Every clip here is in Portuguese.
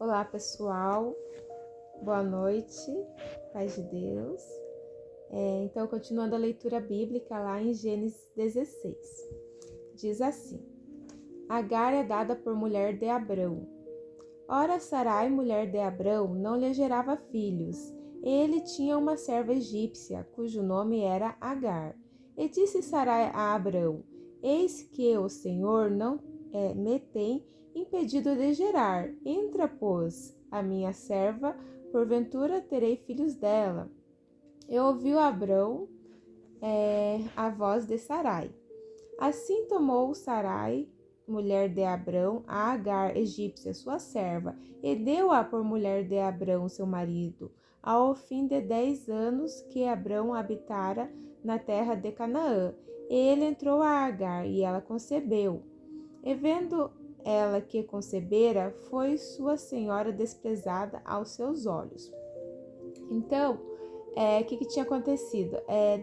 Olá pessoal, boa noite, paz de Deus. Então, continuando a leitura bíblica lá em Gênesis 16, diz assim: Agar é dada por mulher de Abrão. Ora, Sarai, mulher de Abrão, não lhe gerava filhos. Ele tinha uma serva egípcia, cujo nome era Agar. E disse Sarai a Abrão: Eis que o Senhor não me tem impedido de gerar. Entra, pois, a minha serva, porventura terei filhos dela. E ouviu Abrão a voz de Sarai. Assim tomou Sarai, mulher de Abrão, a Agar, egípcia, sua serva, e deu-a por mulher de Abrão, seu marido, ao fim de 10 anos que Abrão habitara na terra de Canaã. E ele entrou a Agar, e ela concebeu. E vendo ela que concebera, foi sua senhora desprezada aos seus olhos. Então, o que tinha acontecido?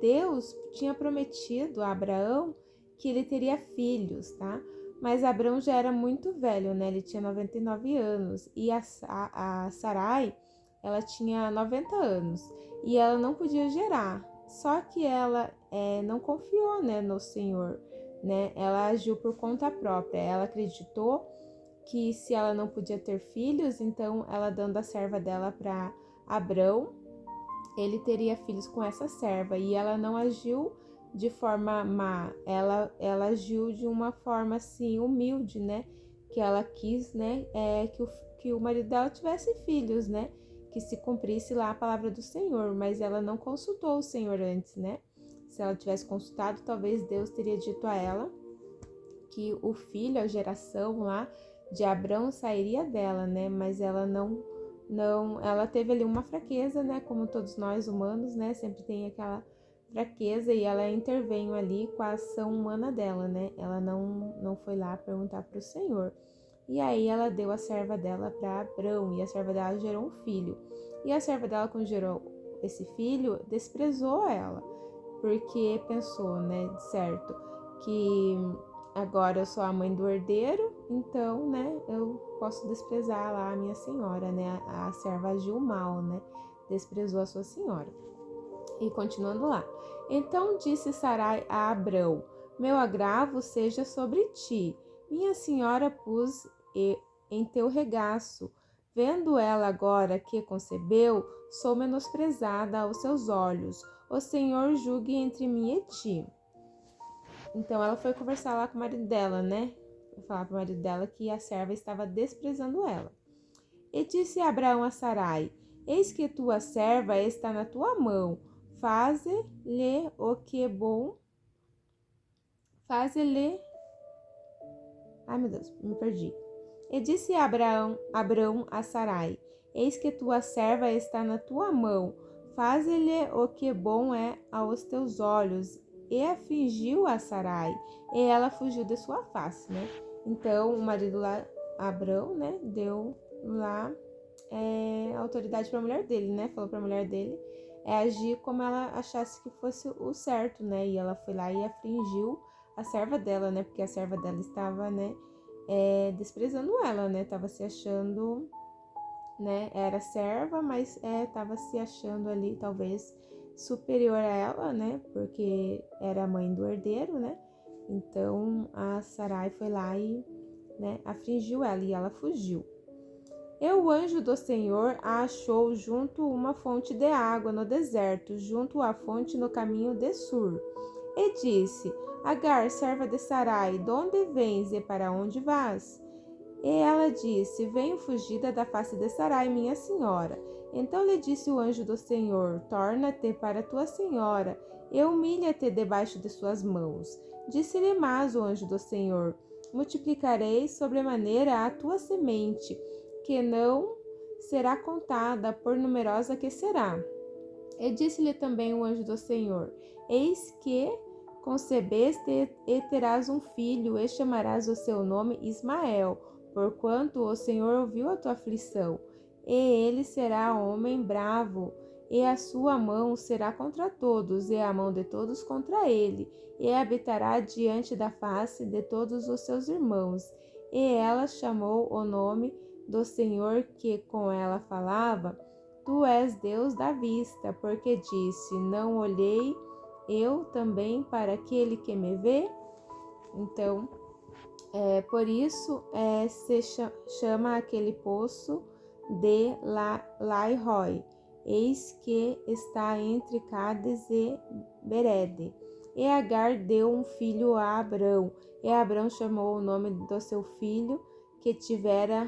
Deus tinha prometido a Abraão que ele teria filhos, tá? Mas Abraão já era muito velho, né? Ele tinha 99 anos e a Sarai, ela tinha 90 anos e ela não podia gerar. Só que ela não confiou, né, no Senhor, né? Ela agiu por conta própria. Ela acreditou que se ela não podia ter filhos, então ela dando a serva dela para Abrão, ele teria filhos com essa serva, e ela não agiu de forma má, ela agiu de uma forma assim humilde, né? Que ela quis, né? Que o marido dela tivesse filhos, né? Que se cumprisse lá a palavra do Senhor, mas ela não consultou o Senhor antes, né? Se ela tivesse consultado, talvez Deus teria dito a ela que o filho, a geração lá de Abrão sairia dela, né? Mas ela não, ela teve ali uma fraqueza, né? Como todos nós humanos, né? Sempre tem aquela fraqueza e ela interveio ali com a ação humana dela, né? Ela não foi lá perguntar para o Senhor. E aí ela deu a serva dela para Abrão e a serva dela gerou um filho. E a serva dela, quando gerou esse filho, desprezou ela, porque pensou, né, certo, que agora eu sou a mãe do herdeiro, então, né, eu posso desprezar lá a minha senhora, né? A serva agiu mal, né? Desprezou a sua senhora. E continuando lá. Então disse Sarai a Abrão: Meu agravo seja sobre ti. Minha senhora pus em teu regaço. Vendo ela agora que concebeu, sou menosprezada aos seus olhos. O Senhor julgue entre mim e ti. Então ela foi conversar lá com o marido dela, né? Falar para o marido dela que a serva estava desprezando ela. E disse Abraão a Sarai: Eis que tua serva está na tua mão. Faze-lhe o que é bom. Faze-lhe. Ai, meu Deus, me perdi. E disse Abraão a Sarai: Eis que tua serva está na tua mão. Faze-lhe o que bom é aos teus olhos. E afligiu a Sarai, e ela fugiu de sua face, né? Então, o marido lá, Abrão, né, deu lá autoridade para a mulher dele, né? Falou para a mulher dele agir como ela achasse que fosse o certo, né? E ela foi lá e afligiu a serva dela, né? Porque a serva dela estava, né, desprezando ela, né? Tava se achando, né? Era serva, mas tava se achando ali talvez superior a ela, né? Porque era a mãe do herdeiro, né? Então a Sarai foi lá e, né, afligiu ela e ela fugiu. E o anjo do Senhor a achou junto uma fonte de água no deserto, junto à fonte no caminho de Sur. E disse: Agar, serva de Sarai, de onde vens e para onde vas? E ela disse: Venho fugida da face de Sarai, minha senhora. Então lhe disse o anjo do Senhor: Torna-te para tua senhora e humilha-te debaixo de suas mãos. Disse-lhe mais o anjo do Senhor: Multiplicarei sobremaneira a tua semente, que não será contada, por numerosa que será. E disse-lhe também o anjo do Senhor: Eis que concebeste e terás um filho, e chamarás o seu nome Ismael, porquanto o Senhor ouviu a tua aflição. E ele será homem bravo, e a sua mão será contra todos, e a mão de todos contra ele, e habitará diante da face de todos os seus irmãos. E ela chamou o nome do Senhor que com ela falava: Tu és Deus da vista, porque disse: Não olhei eu também para aquele que me vê? Então, por isso se chama aquele poço de Lairoi, eis que está entre Cádiz e Berede. E Agar deu um filho a Abrão, e Abrão chamou o nome do seu filho que tivera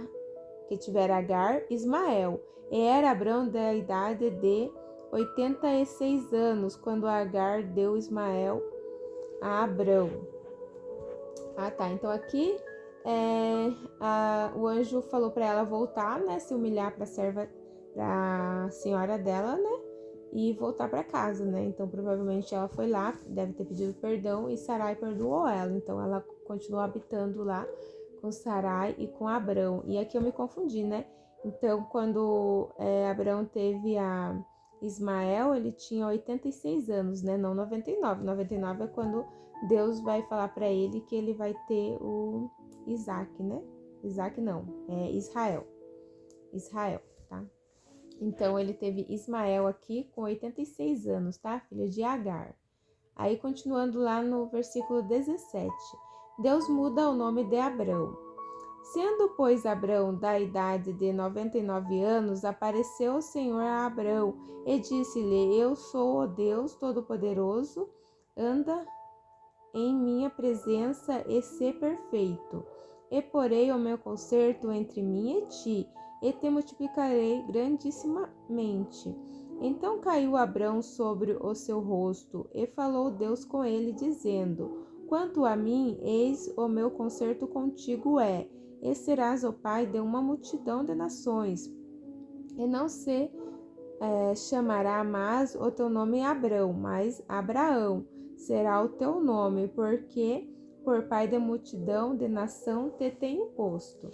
Agar, Ismael. E era Abrão da idade de 86 anos, quando Agar deu Ismael a Abrão. Tá. Então aqui o anjo falou para ela voltar, né? Se humilhar para a senhora dela, né? E voltar para casa, né? Então provavelmente ela foi lá, deve ter pedido perdão e Sarai perdoou ela. Então ela continuou habitando lá com Sarai e com Abrão. E aqui eu me confundi, né? Então quando Abrão teve a Ismael, ele tinha 86 anos, né? Não 99. 99 é quando Deus vai falar para ele que ele vai ter o Isaac, né? Isaac não, é Israel. Israel, tá? Então ele teve Ismael aqui com 86 anos, tá? Filho de Agar. Aí continuando lá no versículo 17. Deus muda o nome de Abrão. Sendo, pois, Abrão da idade de 99 anos, apareceu o Senhor a Abrão e disse-lhe: Eu sou o Deus Todo-Poderoso, anda em minha presença e ser perfeito. E porei o meu concerto entre mim e ti, e te multiplicarei grandissimamente. Então caiu Abrão sobre o seu rosto, e falou Deus com ele, dizendo: Quanto a mim, eis o meu concerto contigo e serás o pai de uma multidão de nações. E não se chamará mais o teu nome Abrão, mas Abraão será o teu nome, porque por pai de multidão de nação te tenho posto.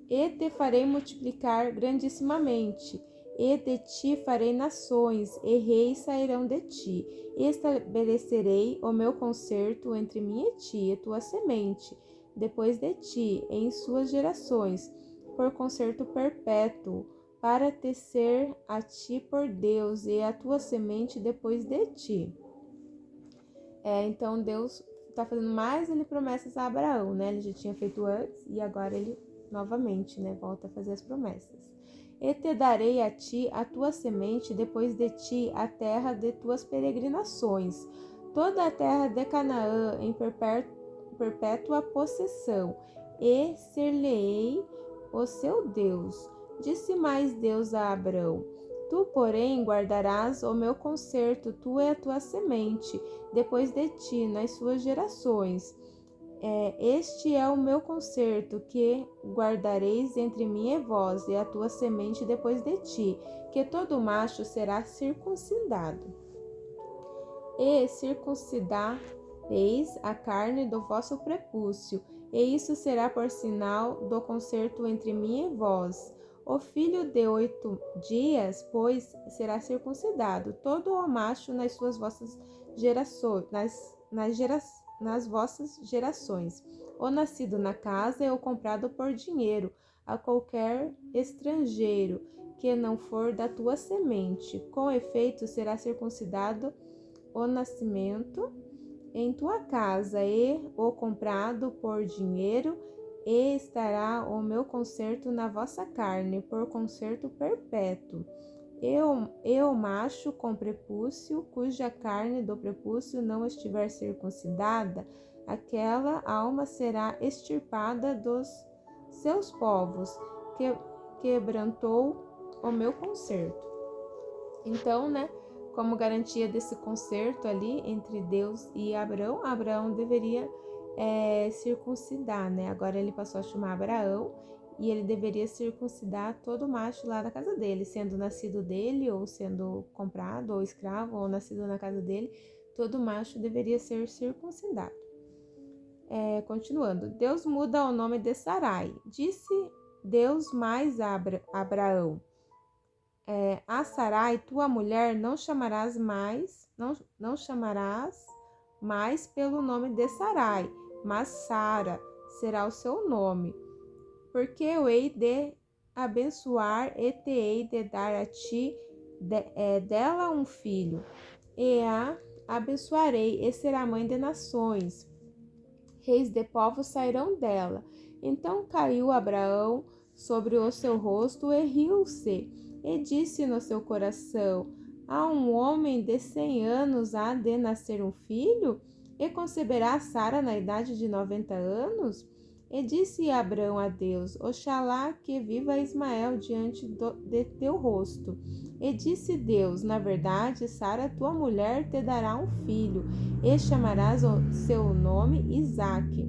E te farei multiplicar grandissimamente, e de ti farei nações, e reis sairão de ti. E estabelecerei o meu concerto entre mim e ti, e tua semente, depois de ti, em suas gerações, por concerto perpétuo, para te ser a ti por Deus, e a tua semente depois de ti. Então Deus está fazendo mais promessas a Abraão, né? Ele já tinha feito antes e agora ele novamente, né, volta a fazer as promessas. E te darei a ti a tua semente, depois de ti a terra de tuas peregrinações, toda a terra de Canaã em perpétua possessão, e ser-lhe-ei o seu Deus. Disse mais Deus a Abrão: Tu, porém, guardarás o meu concerto, tu e a tua semente, depois de ti, nas suas gerações. Este é o meu concerto, que guardareis entre mim e vós, e a tua semente depois de ti, que todo macho será circuncidado. E circuncidareis a carne do vosso prepúcio, e isso será por sinal do concerto entre mim e vós. O filho de 8 dias, pois, será circuncidado, todo o macho nas vossas gerações, nas vossas gerações, ou nascido na casa ou comprado por dinheiro, a qualquer estrangeiro, que não for da tua semente. Com efeito, será circuncidado o nascimento em tua casa, e o comprado por dinheiro, e estará o meu concerto na vossa carne, por concerto perpétuo. E o macho com prepúcio, cuja carne do prepúcio não estiver circuncidada, aquela alma será extirpada dos seus povos, que quebrantou o meu concerto. Então, né, como garantia desse concerto ali entre Deus e Abrão, Abraão deveria circuncidar, né? Agora ele passou a chamar Abraão e ele deveria circuncidar todo macho lá da casa dele, sendo nascido dele, ou sendo comprado, ou escravo, ou nascido na casa dele, todo macho deveria ser circuncidado. Continuando, Deus muda o nome de Sarai. Disse Deus mais a Abraão: a Sarai, tua mulher, não chamarás mais pelo nome de Sarai, mas Sara será o seu nome, porque eu hei de abençoar e te hei de dar a ti dela um filho, e a abençoarei, e será mãe de nações. Reis de povos sairão dela. Então caiu Abraão sobre o seu rosto e riu-se, e disse no seu coração: a um homem de 100 anos há de nascer um filho? E conceberá Sara na idade de 90 anos? E disse Abraão a Deus: oxalá que viva Ismael diante de teu rosto. E disse Deus: na verdade, Sara, tua mulher, te dará um filho, e chamarás o seu nome Isaque.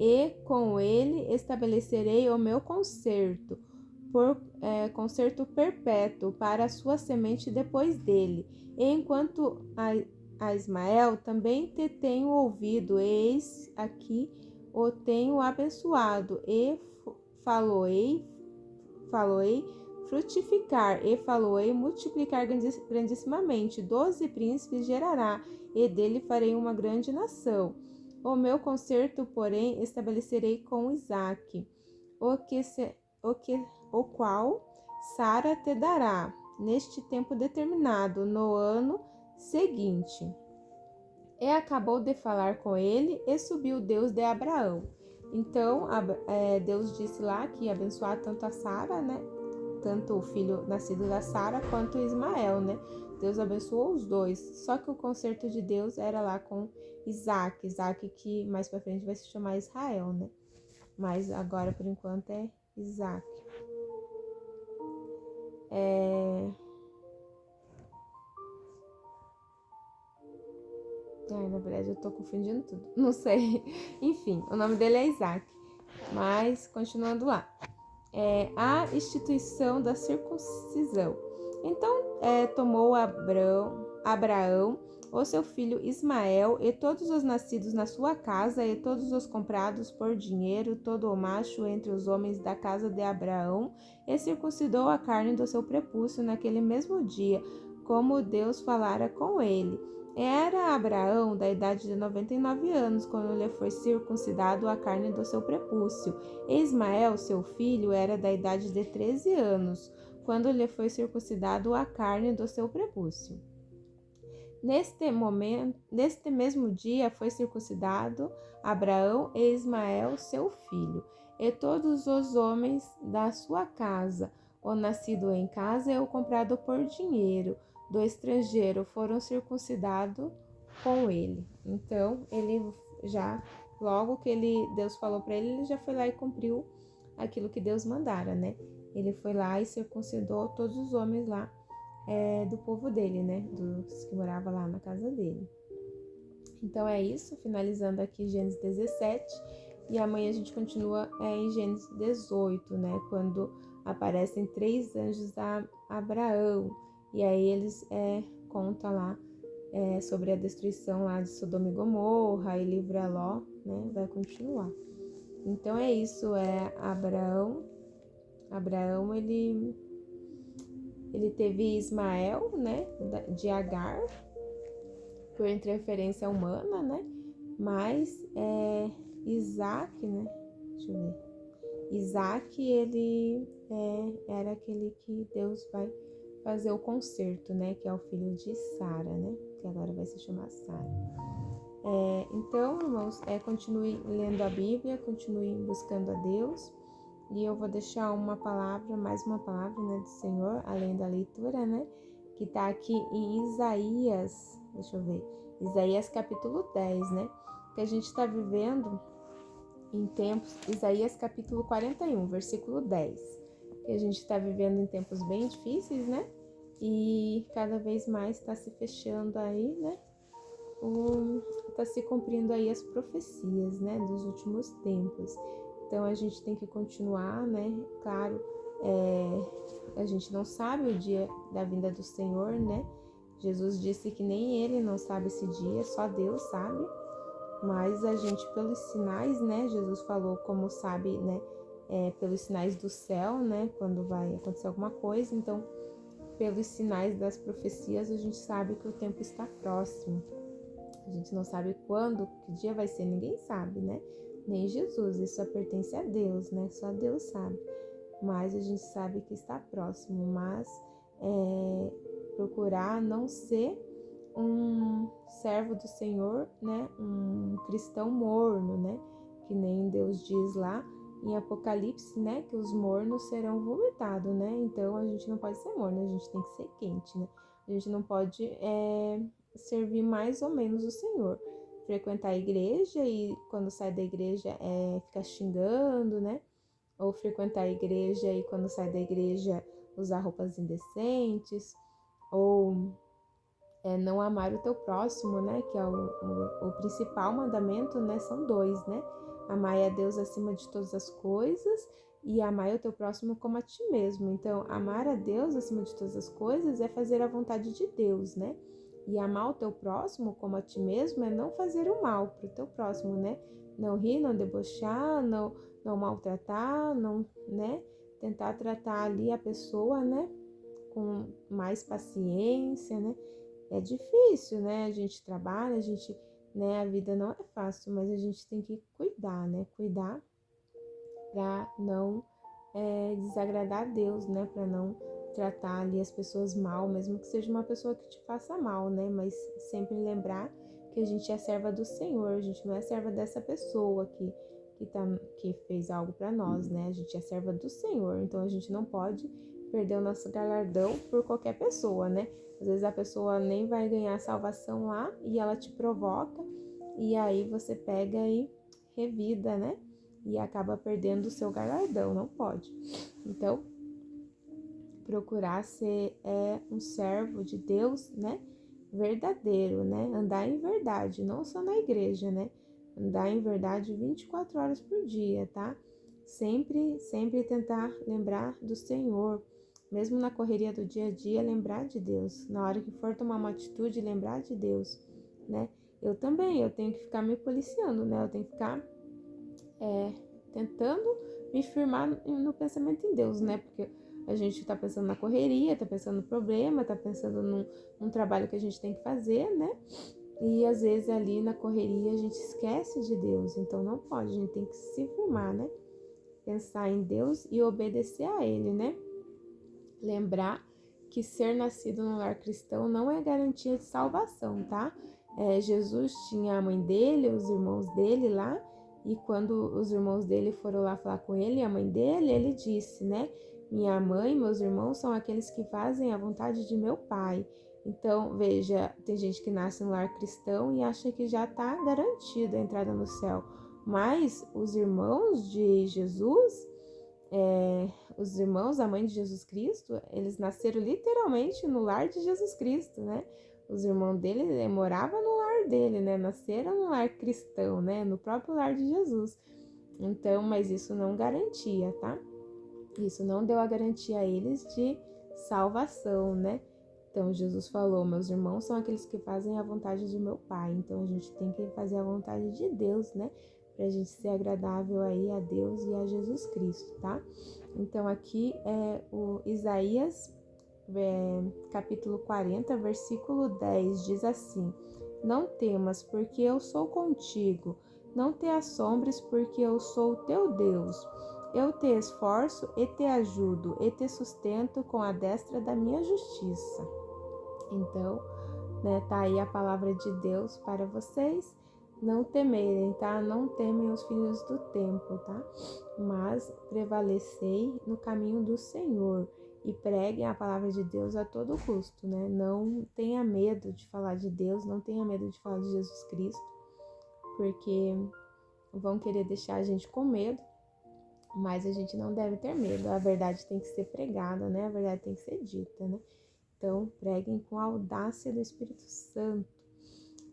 E com ele estabelecerei o meu concerto, concerto perpétuo para a sua semente depois dele. E enquanto a Ismael também te tenho ouvido, eis aqui o tenho abençoado, e faloei frutificar, e faloei multiplicar grandissimamente. 12 príncipes gerará, e dele farei uma grande nação. O meu concerto, porém, estabelecerei com Isaque, o qual Sara te dará neste tempo determinado, no ano seguinte. E acabou de falar com ele, e subiu Deus de Abraão. Então, Deus disse lá que ia abençoar tanto a Sara, né? Tanto o filho nascido da Sara quanto Ismael, né? Deus abençoou os dois. Só que o concerto de Deus era lá com Isaque. Isaque que mais pra frente vai se chamar Israel, né? Mas agora, por enquanto, é Isaque. Ai, na verdade eu tô confundindo tudo. Não sei. Enfim, o nome dele é Isaque. Mas, continuando lá. A instituição da circuncisão. Então, tomou Abraão, o seu filho Ismael, e todos os nascidos na sua casa, e todos os comprados por dinheiro, todo o macho entre os homens da casa de Abraão, e circuncidou a carne do seu prepúcio naquele mesmo dia, como Deus falara com ele. Era Abraão da idade de 99 anos, quando lhe foi circuncidado a carne do seu prepúcio. E Ismael, seu filho, era da idade de 13 anos, quando lhe foi circuncidado a carne do seu prepúcio. Neste mesmo dia foi circuncidado Abraão e Ismael, seu filho, e todos os homens da sua casa, o nascido em casa e o comprado por dinheiro do estrangeiro, foram circuncidados com ele. Então, ele já, logo que Deus falou para ele, ele já foi lá e cumpriu aquilo que Deus mandara, né? Ele foi lá e circuncidou todos os homens lá do povo dele, né? Dos que moravam lá na casa dele. Então é isso, finalizando aqui Gênesis 17. E amanhã a gente continua em Gênesis 18, né? Quando aparecem 3 anjos a Abraão. E aí eles contam lá sobre a destruição lá de Sodoma e Gomorra e livra Ló, né? Vai continuar. Então é isso, Abraão, ele teve Ismael, né, de Agar, por interferência humana, né, mas Isaque, né, deixa eu ver, Isaque, ele era aquele que Deus vai fazer o concerto, né, que é o filho de Sara, né, que agora vai se chamar Sara. Então, irmãos, continue lendo a Bíblia, continue buscando a Deus. E eu vou deixar mais uma palavra, né, do Senhor, além da leitura, né, que tá aqui em Isaías, deixa eu ver, Isaías capítulo 10, né, que a gente está vivendo em tempos, Isaías capítulo 41, versículo 10, que a gente está vivendo em tempos bem difíceis, né, e cada vez mais está se fechando aí, né, está se cumprindo aí as profecias, né, dos últimos tempos. Então a gente tem que continuar, né? Claro, a gente não sabe o dia da vinda do Senhor, né? Jesus disse que nem ele não sabe esse dia, só Deus sabe. Mas a gente, pelos sinais, né? Jesus falou como sabe, né? Pelos sinais do céu, né? Quando vai acontecer alguma coisa. Então, pelos sinais das profecias, a gente sabe que o tempo está próximo. A gente não sabe quando, que dia vai ser, ninguém sabe, né? nem Jesus, isso só pertence a Deus, né? Só Deus sabe. Mas a gente sabe que está próximo, mas procurar não ser um servo do Senhor, né? Um cristão morno, né? Que nem Deus diz lá em Apocalipse, né? Que os mornos serão vomitados, né? Então a gente não pode ser morno, a gente tem que ser quente, né? A gente não pode servir mais ou menos o Senhor. Frequentar a igreja e quando sai da igreja ficar xingando, né? Ou frequentar a igreja e quando sai da igreja usar roupas indecentes, ou não amar o teu próximo, né? Que é o principal mandamento, né? São dois, né? Amar a Deus acima de todas as coisas e amar o teu próximo como a ti mesmo. Então, amar a Deus acima de todas as coisas é fazer a vontade de Deus, né? E amar o teu próximo como a ti mesmo é não fazer o mal para o teu próximo, né? Não rir, não debochar, não maltratar, não, né? Tentar tratar ali a pessoa, né? Com mais paciência, né? É difícil, né? A gente trabalha, né? A vida não é fácil, mas a gente tem que cuidar, né? Cuidar para não desagradar a Deus, né? Para não tratar ali as pessoas mal, mesmo que seja uma pessoa que te faça mal, né? Mas sempre lembrar que a gente é serva do Senhor, a gente não é serva dessa pessoa que fez algo para nós, né? A gente é serva do Senhor, então a gente não pode perder o nosso galardão por qualquer pessoa, né? Às vezes a pessoa nem vai ganhar salvação lá e ela te provoca e aí você pega e revida, né? E acaba perdendo o seu galardão, não pode. Então, procurar ser um servo de Deus, né? Verdadeiro, né? Andar em verdade, não só na igreja, né? Andar em verdade 24 horas por dia, tá? Sempre tentar lembrar do Senhor, mesmo na correria do dia a dia, lembrar de Deus. Na hora que for tomar uma atitude, lembrar de Deus, né? Eu também, eu tenho que ficar me policiando, né? Eu tenho que ficar tentando me firmar no pensamento em Deus, né? Porque a gente tá pensando na correria, tá pensando no problema, tá pensando num trabalho que a gente tem que fazer, né? E às vezes ali na correria a gente esquece de Deus, então não pode, a gente tem que se firmar, né? Pensar em Deus e obedecer a Ele, né? Lembrar que ser nascido no lar cristão não é garantia de salvação, tá? Jesus tinha a mãe dele, os irmãos dele lá, e quando os irmãos dele foram lá falar com ele, a mãe dele, ele disse, né? Minha mãe e meus irmãos são aqueles que fazem a vontade de meu pai. Então, veja, tem gente que nasce no lar cristão e acha que já está garantida a entrada no céu. Mas os irmãos de Jesus, os irmãos da mãe de Jesus Cristo, eles nasceram literalmente no lar de Jesus Cristo, né? Os irmãos dele moravam no lar dele, né? Nasceram no lar cristão, né? No próprio lar de Jesus. Então, mas isso não garantia, tá? Isso não deu a garantia a eles de salvação, né? Então, Jesus falou, meus irmãos são aqueles que fazem a vontade de meu Pai. Então, a gente tem que fazer a vontade de Deus, né? Pra gente ser agradável aí a Deus e a Jesus Cristo, tá? Então, aqui é o Isaías, capítulo 40, versículo 10, diz assim: Não temas, porque eu sou contigo. Não te assombres, porque eu sou o teu Deus. Eu te esforço e te ajudo, e te sustento com a destra da minha justiça. Então, né, tá aí a palavra de Deus para vocês não temerem, tá? Não temem os filhos do tempo, tá? Mas prevalecei no caminho do Senhor e preguem a palavra de Deus a todo custo, né? Não tenha medo de falar de Deus, não tenha medo de falar de Jesus Cristo, porque vão querer deixar a gente com medo, mas a gente não deve ter medo. A verdade tem que ser pregada, né? A verdade tem que ser dita, né? Então, preguem com a audácia do Espírito Santo,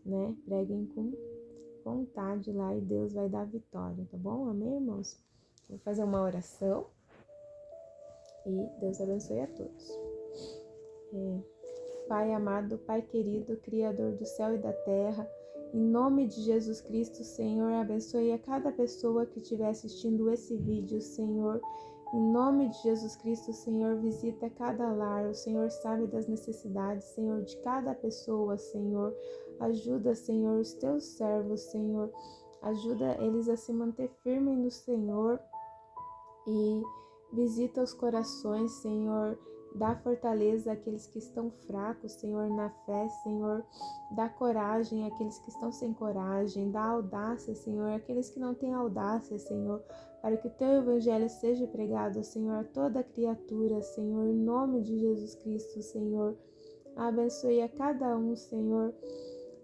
né? Preguem com vontade lá e Deus vai dar vitória, tá bom? Amém, irmãos? Vou fazer uma oração e Deus abençoe a todos. Pai amado, Pai querido, Criador do céu e da terra, em nome de Jesus Cristo, Senhor, abençoe a cada pessoa que estiver assistindo esse vídeo, Senhor. Em nome de Jesus Cristo, Senhor, visita cada lar. O Senhor sabe das necessidades, Senhor, de cada pessoa, Senhor. Ajuda, Senhor, os teus servos, Senhor, Ajuda eles a se manter firmes no Senhor e visita os corações, Senhor. Dá fortaleza àqueles que estão fracos, Senhor, na fé, Senhor. Dá coragem àqueles que estão sem coragem. Dá audácia, Senhor, àqueles que não têm audácia, Senhor. Para que o Teu Evangelho seja pregado, Senhor, a toda criatura, Senhor. Em nome de Jesus Cristo, Senhor. Abençoe a cada um, Senhor.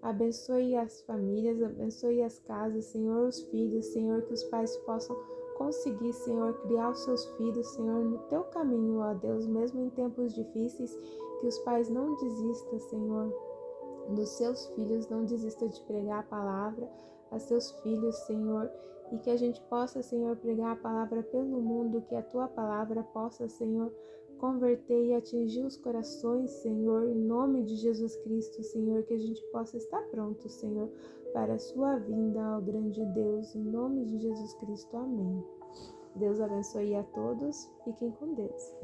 Abençoe as famílias, abençoe as casas, Senhor, os filhos, Senhor, que os pais possam conseguir, Senhor, criar os seus filhos, Senhor, no Teu caminho, ó Deus, mesmo em tempos difíceis, que os pais não desistam, Senhor, dos seus filhos, não desistam de pregar a palavra a seus filhos, Senhor, e que a gente possa, Senhor, pregar a palavra pelo mundo, que a Tua palavra possa, Senhor, converter e atingir os corações, Senhor, em nome de Jesus Cristo, Senhor, que a gente possa estar pronto, Senhor, para a sua vinda, ó grande Deus, em nome de Jesus Cristo, amém. Deus abençoe a todos, fiquem com Deus.